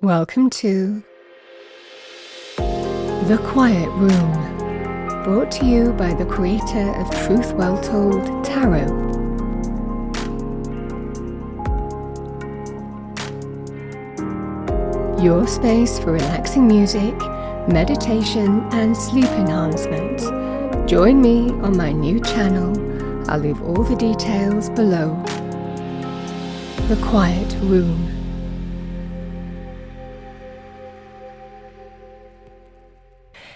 Welcome to The Quiet Room, brought to you by the creator of Truth Well Told Tarot. Your space for relaxing music, meditation and sleep enhancement. Join me on my new channel. I'll leave all the details below. The Quiet Room.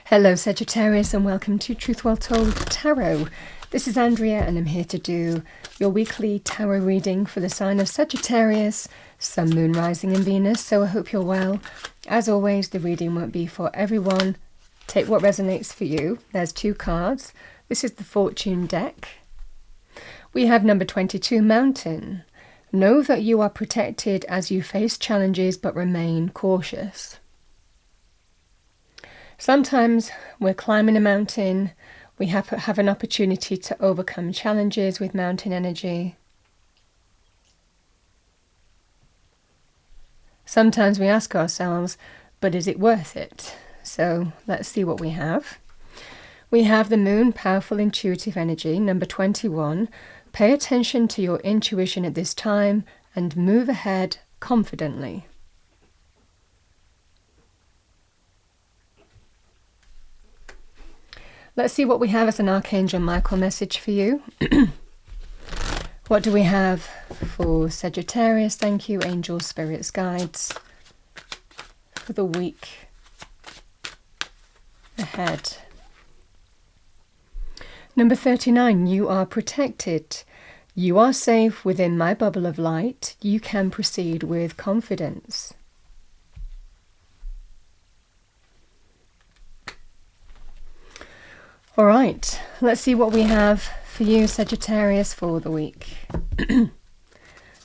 Hello Sagittarius and welcome to Truth Well Told Tarot. This is Andrea and I'm here to do your weekly tarot reading for the sign of Sagittarius, Sun, Moon, Rising and Venus, so I hope you're well. As always, the reading won't be for everyone. Take what resonates for you. There's 2 cards. This is the Fortune deck. We have number 22, Mountain. Know that you are protected as you face challenges but remain cautious. Sometimes we're climbing a mountain, we have an opportunity to overcome challenges with mountain energy. Sometimes we ask ourselves, but is it worth it? So let's see what we have. We have the Moon, powerful intuitive energy, number 21. Pay attention to your intuition at this time and move ahead confidently. Let's see what we have as an Archangel Michael message for you. What do we have for Sagittarius? Thank you, angels, spirits, guides, for the week ahead. Number 39, you are protected. You are safe within my bubble of light. You can proceed with confidence. All right, let's see what we have for you, Sagittarius, for the week.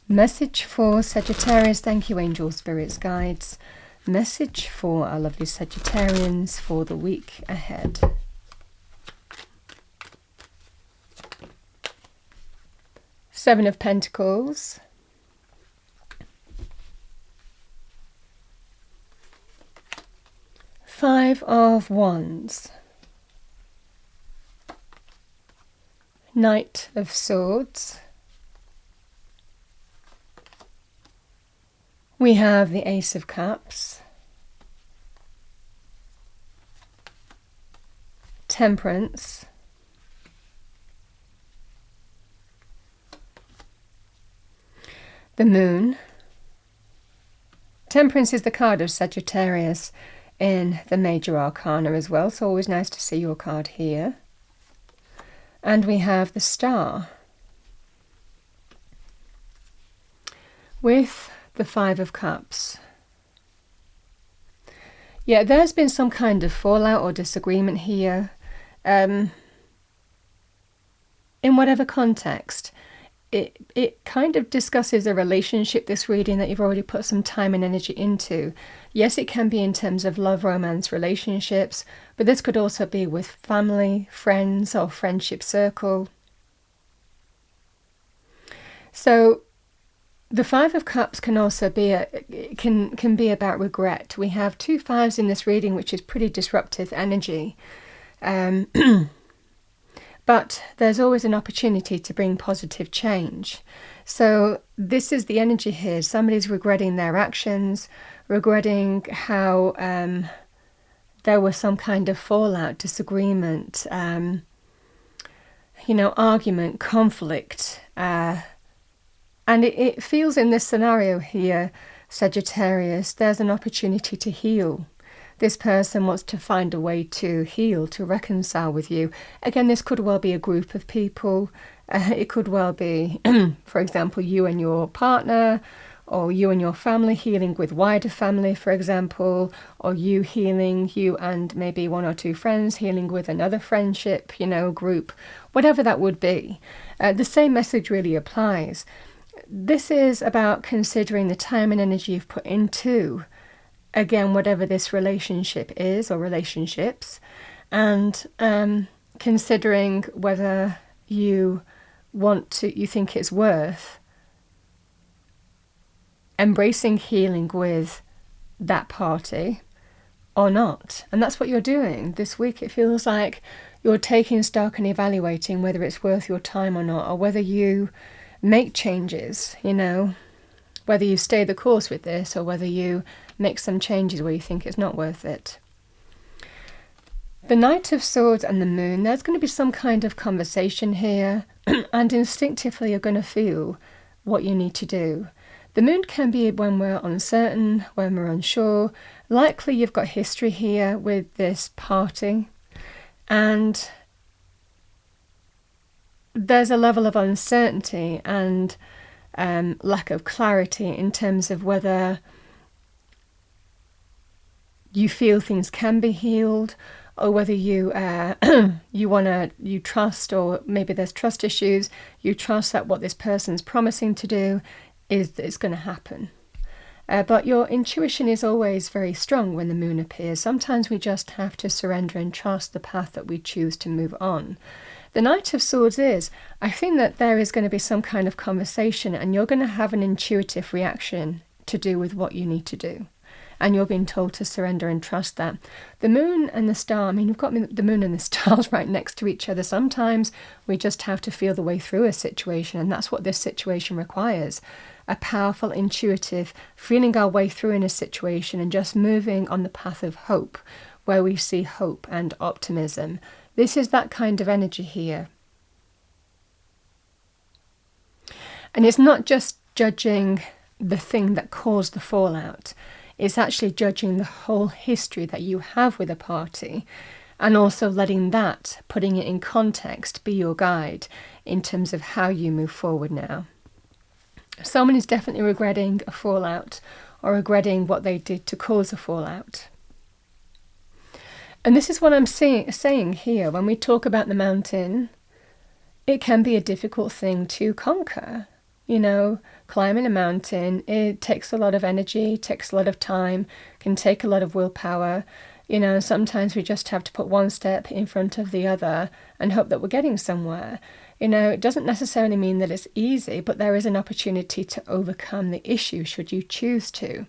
Message for Sagittarius. Thank you, angels, spirits, guides. Message for our lovely Sagittarians for the week ahead. Seven of Pentacles. Five of Wands. Knight of Swords. We have the Ace of Cups. Temperance. The Moon. Temperance is the card of Sagittarius in the Major Arcana as well, so always nice to see your card here. And we have the Star with the Five of Cups. Yeah, there's been some kind of fallout or disagreement here. In whatever context, it kind of discusses a relationship, this reading, that you've already put some time and energy into. Yes, it can be in terms of love, romance, relationships, but this could also be with family, friends, or friendship circle. So the Five of Cups can also be can be about regret. We have 2 fives in this reading, which is pretty disruptive energy. But there's always an opportunity to bring positive change. So this is the energy here. Somebody's regretting their actions, regretting how there was some kind of fallout, disagreement, argument, conflict. And it feels in this scenario here, Sagittarius, there's an opportunity to heal. This person wants to find a way to heal, to reconcile with you. Again, this could well be a group of people. It could well be, for example, you and your partner, or you and your family healing with wider family, for example, or you and maybe 1 or 2 friends healing with another friendship, group, whatever that would be. The same message really applies. This is about considering the time and energy you've put into, again, whatever this relationship is or relationships, and considering whether you think it's worth embracing healing with that party or not. And that's what you're doing this week. It feels like you're taking stock and evaluating whether it's worth your time or not, or whether you make changes, whether you stay the course with this or whether you make some changes where you think it's not worth it. The Knight of Swords and the Moon, there's going to be some kind of conversation here, and instinctively you're going to feel what you need to do. The Moon can be when we're uncertain, when we're unsure. Likely you've got history here with this party, and there's a level of uncertainty and lack of clarity in terms of whether you feel things can be healed, or whether you you trust, or maybe there's trust issues. You trust that what this person's promising to do is that it's going to happen. But your intuition is always very strong when the Moon appears. Sometimes we just have to surrender and trust the path that we choose to move on. The Knight of Swords I think that there is going to be some kind of conversation, and you're going to have an intuitive reaction to do with what you need to do. And you're being told to surrender and trust that. The Moon and the Star, you've got the Moon and the stars right next to each other. Sometimes we just have to feel the way through a situation, and that's what this situation requires. A powerful, intuitive, feeling our way through in a situation and just moving on the path of hope, where we see hope and optimism. This is that kind of energy here. And it's not just judging the thing that caused the fallout. It's actually judging the whole history that you have with a party, and also letting that, putting it in context, be your guide in terms of how you move forward now. Someone is definitely regretting a fallout, or regretting what they did to cause a fallout. And this is what I'm saying here. When we talk about the mountain, it can be a difficult thing to conquer. Climbing a mountain, it takes a lot of energy, takes a lot of time, can take a lot of willpower. Sometimes we just have to put one step in front of the other and hope that we're getting somewhere. It doesn't necessarily mean that it's easy, but there is an opportunity to overcome the issue should you choose to.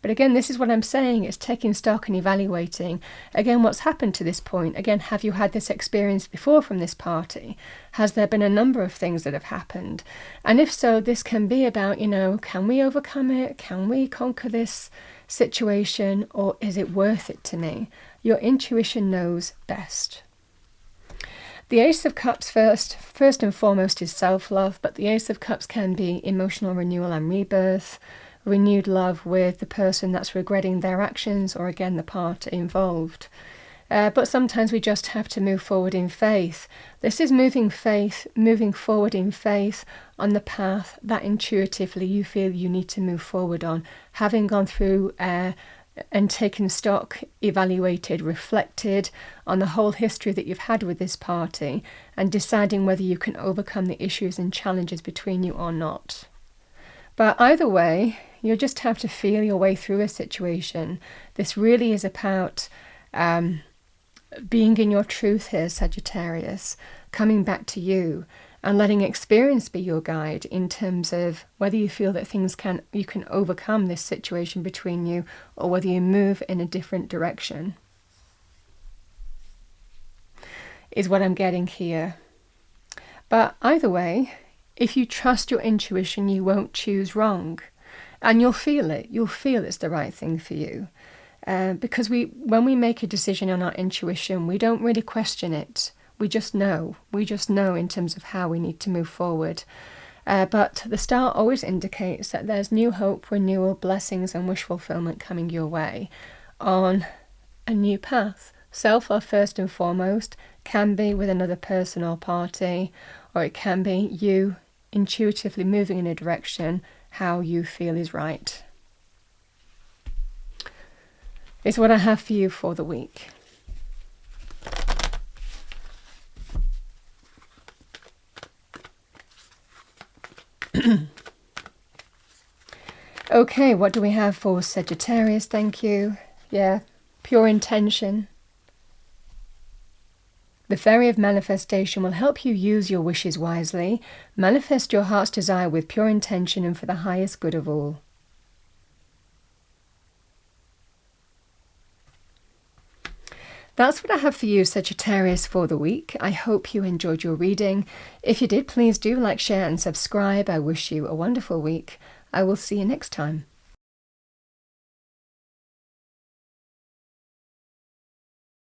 But again, this is what I'm saying, it's taking stock and evaluating, again, what's happened to this point. Again, have you had this experience before from this party? Has there been a number of things that have happened? And if so, this can be about, can we overcome it? Can we conquer this situation? Or is it worth it to me? Your intuition knows best. The Ace of Cups first and foremost is self-love, but the Ace of Cups can be emotional renewal and rebirth, renewed love with the person that's regretting their actions, or again the part involved. But sometimes we just have to move forward in faith. This is moving forward in faith on the path that intuitively you feel you need to move forward on, having gone through and taken stock, evaluated, reflected on the whole history that you've had with this party, and deciding whether you can overcome the issues and challenges between you or not. But either way, you'll just have to feel your way through a situation. This really is about being in your truth here, Sagittarius, coming back to you and letting experience be your guide in terms of whether you feel that you can overcome this situation between you, or whether you move in a different direction, is what I'm getting here. But either way, if you trust your intuition, you won't choose wrong. And you'll feel it. You'll feel it's the right thing for you. Because when we make a decision on our intuition, we don't really question it. We just know. We just know in terms of how we need to move forward. But the star always indicates that there's new hope, renewal, blessings and wish fulfillment coming your way on a new path. Self-love first and foremost, can be with another person or party, or it can be you intuitively moving in a direction how you feel is right. It's what I have for you for the week. Okay, what do we have for Sagittarius? Thank you. Yeah, pure intention. The Fairy of Manifestation will help you use your wishes wisely. Manifest your heart's desire with pure intention and for the highest good of all. That's what I have for you, Sagittarius, for the week. I hope you enjoyed your reading. If you did, please do like, share and subscribe. I wish you a wonderful week. I will see you next time.